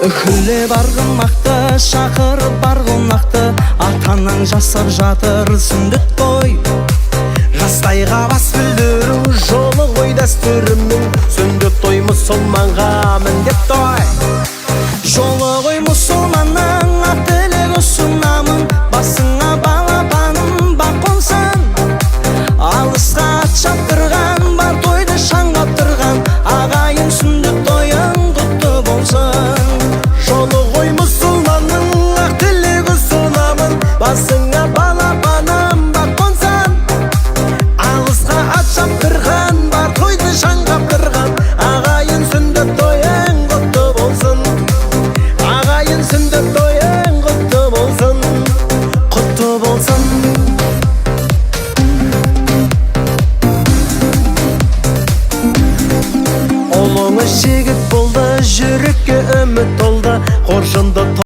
Үкілі барғын мақты, шақырып барғын ақты, атаның жасап жатыр сүндет той. Жастайға бас білдіру жолы ғой дәстүрімнің, сүндет той мұсылманға міндет той. Жолы ғой мұсылманның, ақ тілек ұсынамын, басыңа балапаным бақ қонсын. Алысқа ат шаптырған, бар тойды шаңғап тұрған, ағайын сүндет тойың құтты болсын. Жолы ғой мұсылманның, ақ тілек ұсынамын, басыңа балапаным бақ қонсын. Алысқа ат шаптырған, бар тойды шаңғап тұрған, ағайын сүндет тойың құтты болсын. Ағайын сүндет тойың құтты болсын, құтты болсын. Ұлыңыз жігіт болды, жүрекке үміт толы.